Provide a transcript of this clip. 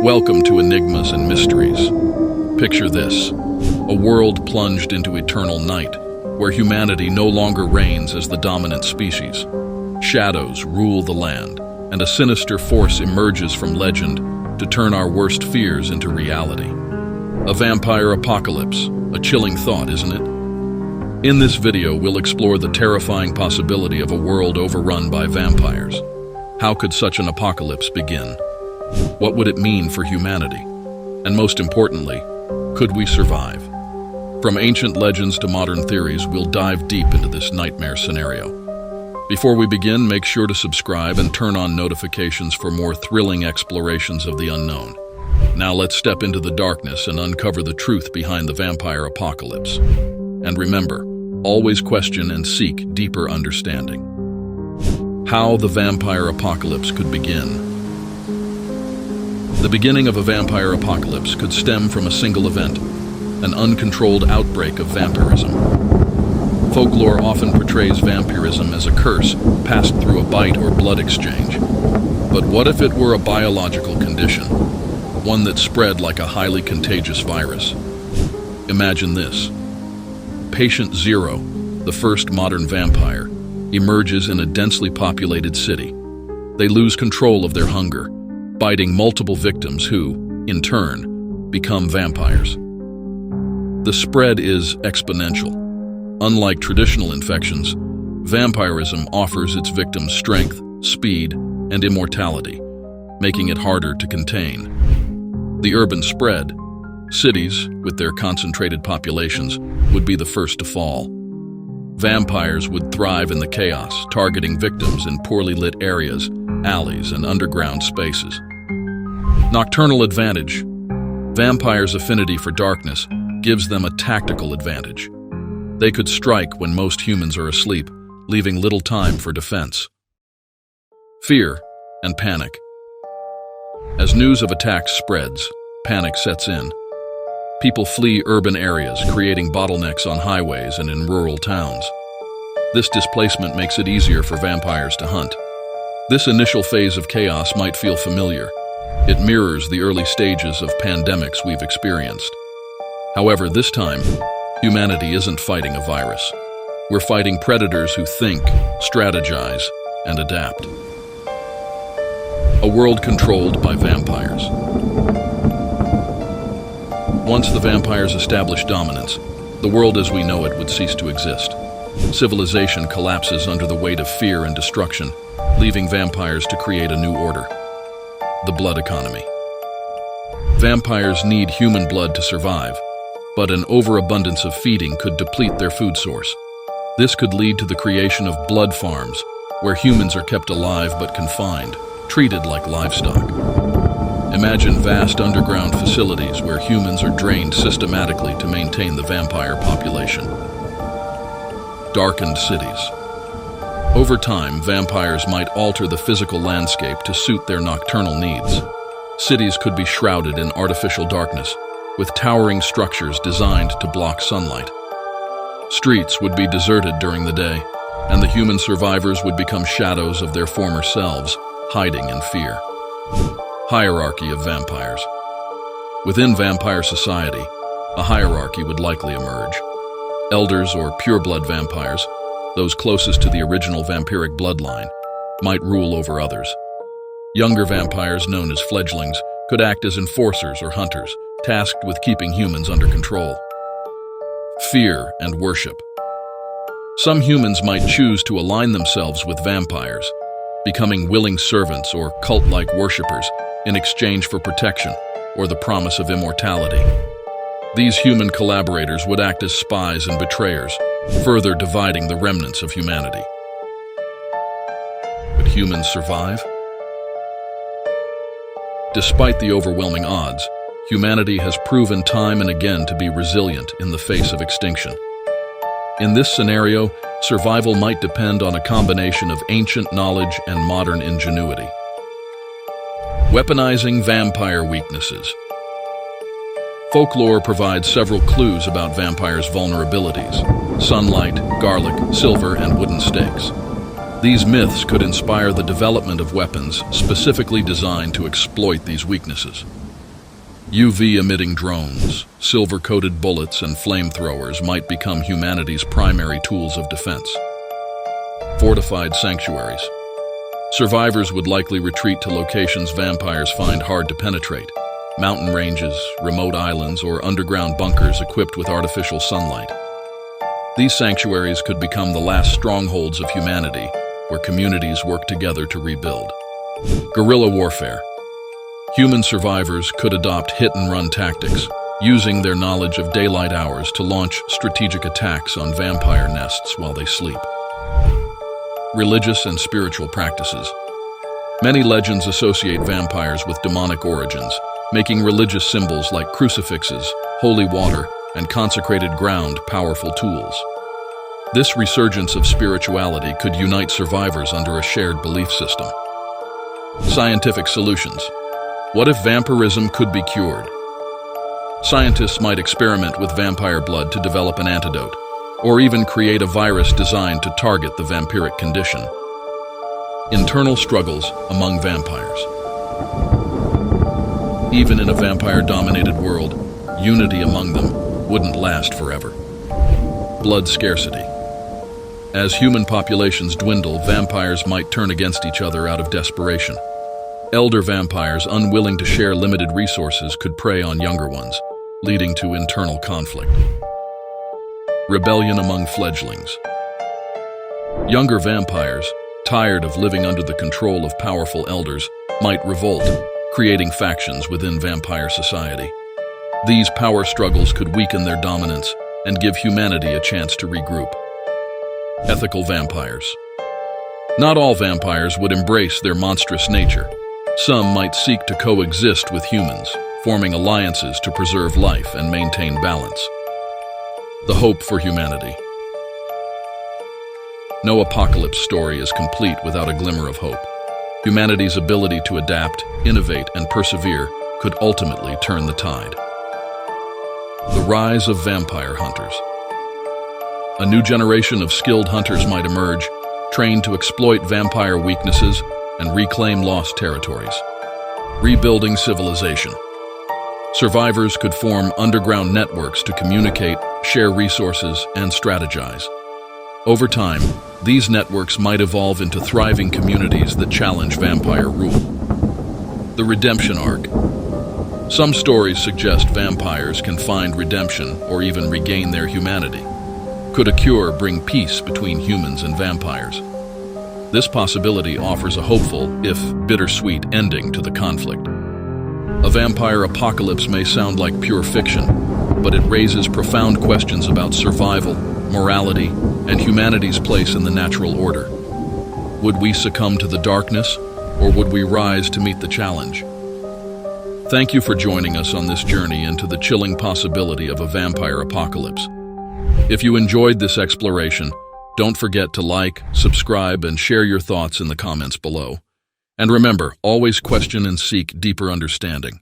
Welcome to Enigmas and Mysteries. Picture this, a world plunged into eternal night, where humanity no longer reigns as the dominant species. Shadows rule the land, and a sinister force emerges from legend to turn our worst fears into reality. A vampire apocalypse, a chilling thought, isn't it? In this video, we'll explore the terrifying possibility of a world overrun by vampires. How could such an apocalypse begin? What would it mean for humanity? And most importantly, could we survive? From ancient legends to modern theories, we'll dive deep into this nightmare scenario. Before we begin, make sure to subscribe and turn on notifications for more thrilling explorations of the unknown. Now let's step into the darkness and uncover the truth behind the vampire apocalypse. And remember, always question and seek deeper understanding. How the vampire apocalypse could begin. The beginning of a vampire apocalypse could stem from a single event, an uncontrolled outbreak of vampirism. Folklore often portrays vampirism as a curse passed through a bite or blood exchange. But what if it were a biological condition, one that spread like a highly contagious virus? Imagine this. Patient Zero, the first modern vampire, emerges in a densely populated city. They lose control of their hunger, biting multiple victims who, in turn, become vampires. The spread is exponential. Unlike traditional infections, vampirism offers its victims strength, speed, and immortality, making it harder to contain. The urban spread, cities, with their concentrated populations, would be the first to fall. Vampires would thrive in the chaos, targeting victims in poorly lit areas, alleys, and underground spaces. Nocturnal advantage. Vampires' affinity for darkness gives them a tactical advantage. They could strike when most humans are asleep, leaving little time for defense. Fear and panic. As news of attacks spreads, panic sets in. People flee urban areas, creating bottlenecks on highways and in rural towns. This displacement makes it easier for vampires to hunt. This initial phase of chaos might feel familiar. It mirrors the early stages of pandemics we've experienced. However, this time, humanity isn't fighting a virus. We're fighting predators who think, strategize, and adapt. A world controlled by vampires. Once the vampires established dominance, the world as we know it would cease to exist. Civilization collapses under the weight of fear and destruction, leaving vampires to create a new order. The blood economy. Vampires need human blood to survive, but an overabundance of feeding could deplete their food source. This could lead to the creation of blood farms, where humans are kept alive but confined, treated like livestock. Imagine vast underground facilities where humans are drained systematically to maintain the vampire population. Darkened cities. Over time, vampires might alter the physical landscape to suit their nocturnal needs. Cities could be shrouded in artificial darkness, with towering structures designed to block sunlight. Streets would be deserted during the day, and the human survivors would become shadows of their former selves, hiding in fear. Hierarchy of vampires. Within vampire society, a hierarchy would likely emerge. Elders or pureblood vampires, those closest to the original vampiric bloodline, might rule over others. Younger vampires, known as fledglings, could act as enforcers or hunters, tasked with keeping humans under control. Fear and worship. Some humans might choose to align themselves with vampires, becoming willing servants or cult-like worshippers in exchange for protection or the promise of immortality. These human collaborators would act as spies and betrayers, further dividing the remnants of humanity. Would humans survive? Despite the overwhelming odds, humanity has proven time and again to be resilient in the face of extinction. In this scenario, survival might depend on a combination of ancient knowledge and modern ingenuity. Weaponizing vampire weaknesses. Folklore provides several clues about vampires' vulnerabilities: sunlight, garlic, silver, and wooden stakes. These myths could inspire the development of weapons specifically designed to exploit these weaknesses. UV-emitting drones, silver-coated bullets, and flamethrowers might become humanity's primary tools of defense. Fortified sanctuaries. Survivors would likely retreat to locations vampires find hard to penetrate: mountain ranges, remote islands, or underground bunkers equipped with artificial sunlight. These sanctuaries could become the last strongholds of humanity, where communities work together to rebuild. Guerrilla warfare. Human survivors could adopt hit-and-run tactics, using their knowledge of daylight hours to launch strategic attacks on vampire nests while they sleep. Religious and spiritual practices. Many legends associate vampires with demonic origins, making religious symbols like crucifixes, holy water, and consecrated ground powerful tools. This resurgence of spirituality could unite survivors under a shared belief system. Scientific solutions. What if vampirism could be cured? Scientists might experiment with vampire blood to develop an antidote, or even create a virus designed to target the vampiric condition. Internal struggles among vampires. Even in a vampire-dominated world, unity among them wouldn't last forever. Blood scarcity. As human populations dwindle, vampires might turn against each other out of desperation. Elder vampires, unwilling to share limited resources, could prey on younger ones, leading to internal conflict. Rebellion among fledglings. Younger vampires, tired of living under the control of powerful elders, might revolt, creating factions within vampire society. These power struggles could weaken their dominance and give humanity a chance to regroup. Ethical vampires. Not all vampires would embrace their monstrous nature. Some might seek to coexist with humans, forming alliances to preserve life and maintain balance. The hope for humanity. No apocalypse story is complete without a glimmer of hope. Humanity's ability to adapt, innovate, and persevere could ultimately turn the tide. The rise of vampire hunters. A new generation of skilled hunters might emerge, trained to exploit vampire weaknesses and reclaim lost territories. Rebuilding civilization. Survivors could form underground networks to communicate, share resources, and strategize. Over time, these networks might evolve into thriving communities that challenge vampire rule. The redemption arc. Some stories suggest vampires can find redemption or even regain their humanity. Could a cure bring peace between humans and vampires? This possibility offers a hopeful, if bittersweet, ending to the conflict. A vampire apocalypse may sound like pure fiction, but it raises profound questions about survival, morality, and humanity's place in the natural order. Would we succumb to the darkness, or would we rise to meet the challenge? Thank you for joining us on this journey into the chilling possibility of a vampire apocalypse. If you enjoyed this exploration, don't forget to like, subscribe, and share your thoughts in the comments below. And remember, always question and seek deeper understanding.